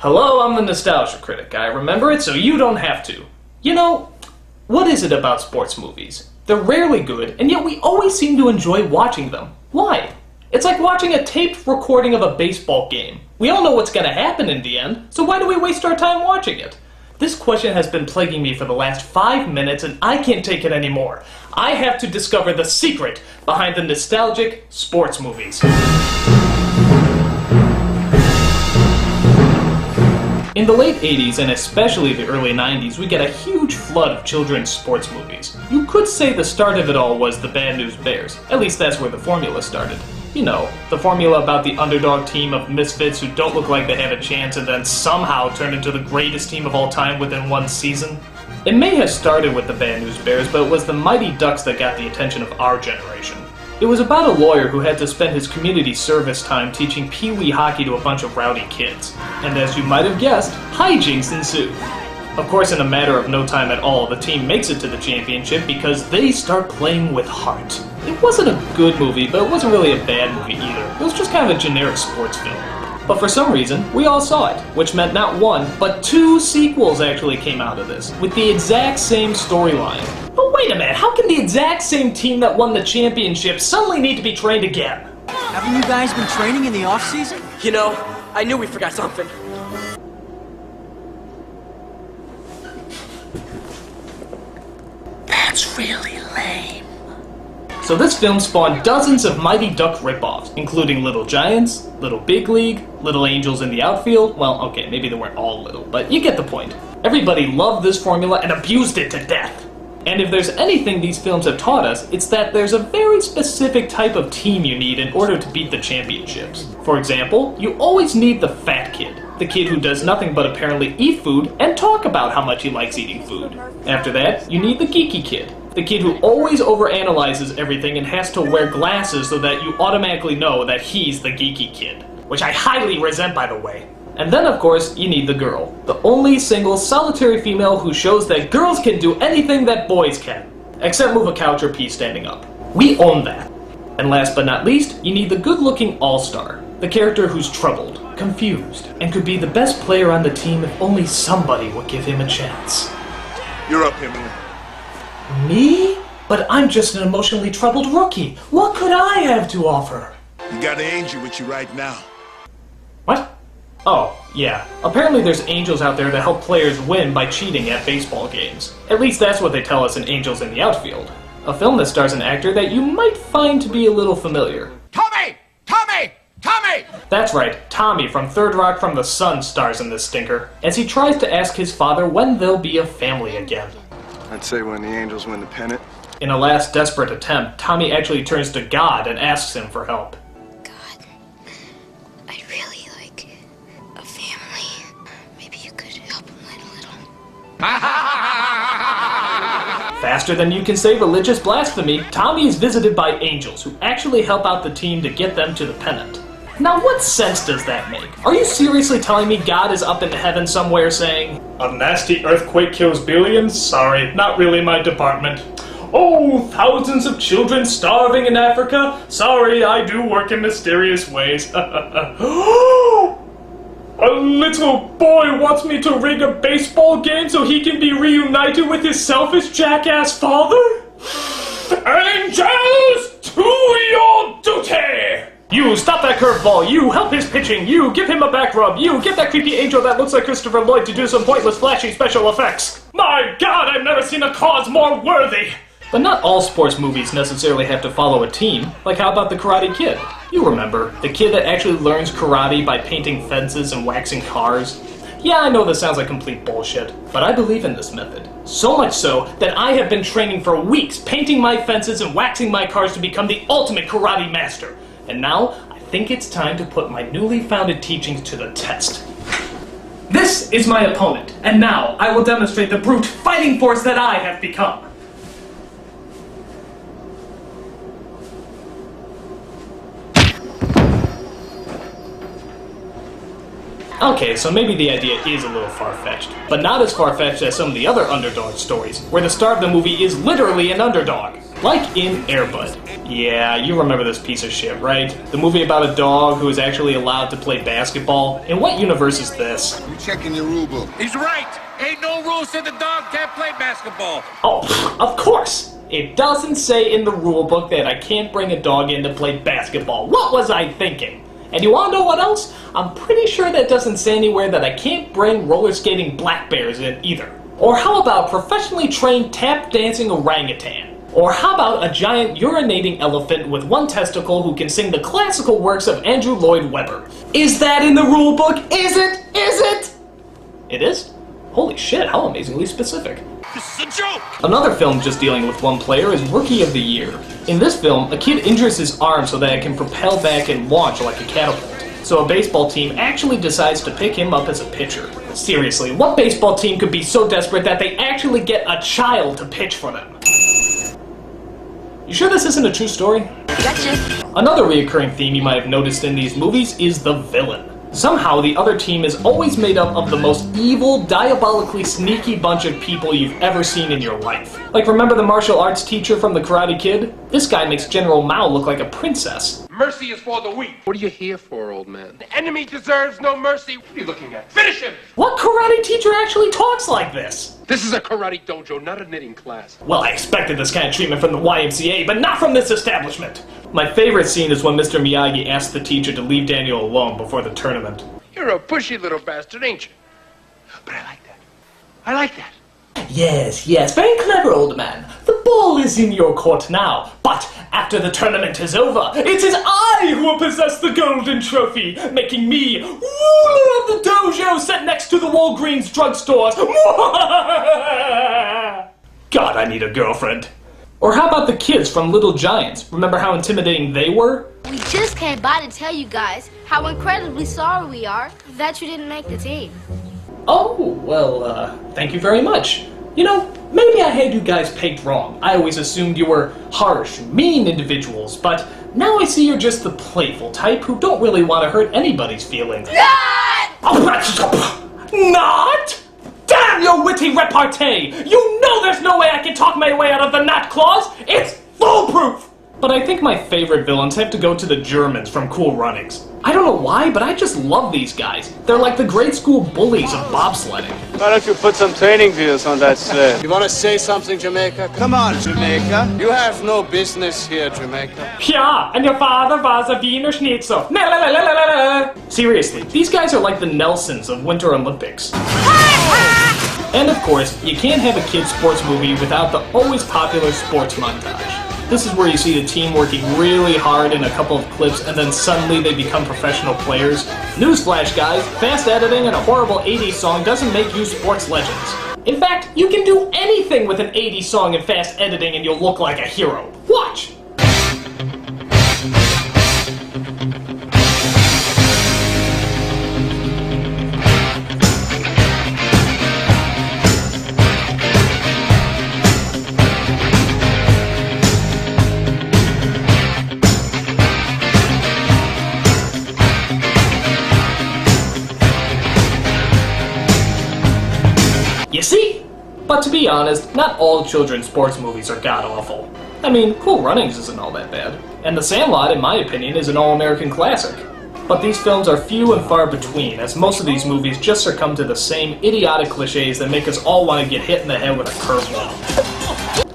Hello, I'm the Nostalgia Critic. I remember it so you don't have to. You know, what is it about sports movies? They're rarely good, and yet we always seem to enjoy watching them. Why? It's like watching a taped recording of a baseball game. We all know what's going to happen in the end, so why do we waste our time watching it? This question has been plaguing me for the last 5 minutes, and I can't take it anymore. I have to discover the secret behind the nostalgic sports movies. In the late 80s, and especially the early 90s, we get a huge flood of children's sports movies. You could say the start of it all was the Bad News Bears. At least that's where the formula started. You know, the formula about the underdog team of misfits who don't look like they have a chance and then somehow turn into the greatest team of all time within one season. It may have started with the Bad News Bears, but it was the Mighty Ducks that got the attention of our generation. It was about a lawyer who had to spend his community service time teaching pee-wee hockey to a bunch of rowdy kids. And as you might have guessed, hijinks ensue. Of course, in a matter of no time at all, the team makes it to the championship because they start playing with heart. It wasn't a good movie, but it wasn't really a bad movie either. It was just kind of a generic sports film. But for some reason, we all saw it, which meant not one, but 2 sequels actually came out of this, with the exact same storyline. But wait a minute, how can the exact same team that won the championship suddenly need to be trained again? Haven't you guys been training in the off-season? You know, I knew we forgot something. That's really lame. So this film spawned dozens of Mighty Duck ripoffs, including Little Giants, Little Big League, Little Angels in the Outfield. Well, okay, maybe they weren't all little, but you get the point. Everybody loved this formula and abused it to death. And if there's anything these films have taught us, it's that there's a very specific type of team you need in order to beat the championships. For example, you always need the fat kid. The kid who does nothing but apparently eat food and talk about how much he likes eating food. After that, you need the geeky kid. The kid who always overanalyzes everything and has to wear glasses so that you automatically know that he's the geeky kid. Which I highly resent, by the way. And then, of course, you need the girl. The only single, solitary female who shows that girls can do anything that boys can. Except move a couch or pee standing up. We own that. And last but not least, you need the good-looking all-star. The character who's troubled, confused, and could be the best player on the team if only somebody would give him a chance. You're up, Emily. Me? But I'm just an emotionally troubled rookie. What could I have to offer? You got an angel with you right now. What? Oh, yeah. Apparently there's angels out there that help players win by cheating at baseball games. At least that's what they tell us in Angels in the Outfield. A film that stars an actor that you might find to be a little familiar. Tommy! Tommy! Tommy! That's right, Tommy from Third Rock from the Sun stars in this stinker, as he tries to ask his father when they'll be a family again. I'd say when the Angels win the pennant. In a last desperate attempt, Tommy actually turns to God and asks him for help. God, I'd really like a family. Maybe you could help him win a little. Faster than you can say religious blasphemy, Tommy is visited by angels who actually help out the team to get them to the pennant. Now what sense does that make? Are you seriously telling me God is up in heaven somewhere saying, "A nasty earthquake kills billions? Sorry, not really my department. Oh, thousands of children starving in Africa? Sorry, I do work in mysterious ways." A little boy wants me to rig a baseball game so he can be reunited with his selfish jackass father? Angels, to your duty! You, stop that curveball! You, help his pitching! You, give him a back rub! You, get that creepy angel that looks like Christopher Lloyd to do some pointless flashy special effects! My God, I've never seen a cause more worthy! But not all sports movies necessarily have to follow a team. Like how about The Karate Kid? You remember, the kid that actually learns karate by painting fences and waxing cars? Yeah, I know this sounds like complete bullshit, but I believe in this method. So much so that I have been training for weeks, painting my fences and waxing my cars to become the ultimate karate master. And now, I think it's time to put my newly founded teachings to the test. This is my opponent, and now I will demonstrate the brute fighting force that I have become. Okay, so maybe the idea is a little far-fetched, but not as far-fetched as some of the other underdog stories, where the star of the movie is literally an underdog. Like in Air Bud. Yeah, you remember this piece of shit, right? The movie about a dog who is actually allowed to play basketball. In what universe is this? You checking your rule book? He's right. Ain't no rule said the dog can't play basketball. Oh, of course! It doesn't say in the rule book that I can't bring a dog in to play basketball. What was I thinking? And you wanna know what else? I'm pretty sure that doesn't say anywhere that I can't bring roller skating black bears in either. Or how about professionally trained tap dancing orangutan? Or how about a giant urinating elephant with one testicle who can sing the classical works of Andrew Lloyd Webber? Is that in the rule book? Is it? Is it? It is? Holy shit, how amazingly specific. This is a joke. Another film just dealing with one player is Rookie of the Year. In this film, a kid injures his arm so that it can propel back and launch like a catapult. So a baseball team actually decides to pick him up as a pitcher. Seriously, what baseball team could be so desperate that they actually get a child to pitch for them? You sure this isn't a true story? Gotcha. Another reoccurring theme you might have noticed in these movies is the villain. Somehow, the other team is always made up of the most evil, diabolically sneaky bunch of people you've ever seen in your life. Like, remember the martial arts teacher from The Karate Kid? This guy makes General Mao look like a princess. Mercy is for the weak. What are you here for, old man? The enemy deserves no mercy. What are you looking at? Finish him! What karate teacher actually talks like this? This is a karate dojo, not a knitting class. Well, I expected this kind of treatment from the YMCA, but not from this establishment. My favorite scene is when Mr. Miyagi asks the teacher to leave Daniel alone before the tournament. You're a pushy little bastard, ain't you? But I like that. I like that. Yes, yes, very clever, old man. The ball is in your court now, but after the tournament is over, it is I who will possess the golden trophy, making me ruler of the dojo set next to the Walgreens drugstores. God, I need a girlfriend. Or how about the kids from Little Giants? Remember how intimidating they were? We just came by to tell you guys how incredibly sorry we are that you didn't make the team. Oh, well, thank you very much. You know, maybe I had you guys pegged wrong. I always assumed you were harsh, mean individuals, but now I see you're just the playful type who don't really want to hurt anybody's feelings. Not! Damn your witty repartee! You know there's no way I can talk my way out of the not clause! It's foolproof! But I think my favorite villains have to go to the Germans from Cool Runnings. I don't know why, but I just love these guys. They're like the grade school bullies of bobsledding. Why don't you put some training wheels on that sled? You want to say something, Jamaica? Come on, Jamaica. You have no business here, Jamaica. Yeah, and your father was a Wiener Schnitzel. Seriously, these guys are like the Nelsons of Winter Olympics. And of course, you can't have a kids' sports movie without the always popular sports montage. This is where you see the team working really hard in a couple of clips and then suddenly they become professional players. Newsflash, guys, fast editing and a horrible 80s song doesn't make you sports legends. In fact, you can do anything with an 80s song and fast editing and you'll look like a hero. Watch! You see? But to be honest, not all children's sports movies are god-awful. I mean, Cool Runnings isn't all that bad. And The Sandlot, in my opinion, is an all-American classic. But these films are few and far between, as most of these movies just succumb to the same idiotic cliches that make us all want to get hit in the head with a curveball.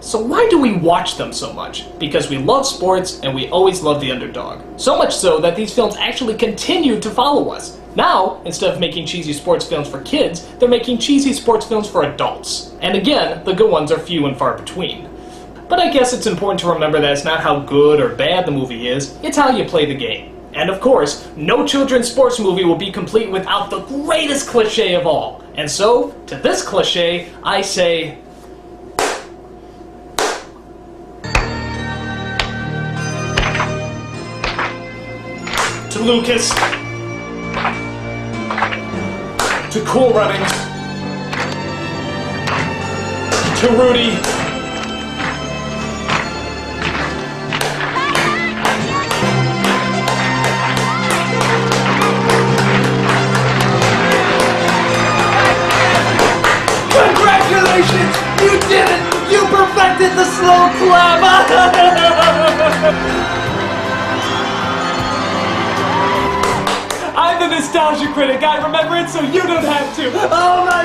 So why do we watch them so much? Because we love sports, and we always love the underdog. So much so that these films actually continue to follow us. Now, instead of making cheesy sports films for kids, they're making cheesy sports films for adults. And again, the good ones are few and far between. But I guess it's important to remember that it's not how good or bad the movie is, it's how you play the game. And of course, no children's sports movie will be complete without the greatest cliche of all. And so, to this cliche, I say... to Lucas... to Cool Runnings, to Rudy, congratulations! You did it! You perfected I did the slow clap! I'm the nostalgia critic. I remember it so you don't have to. Oh my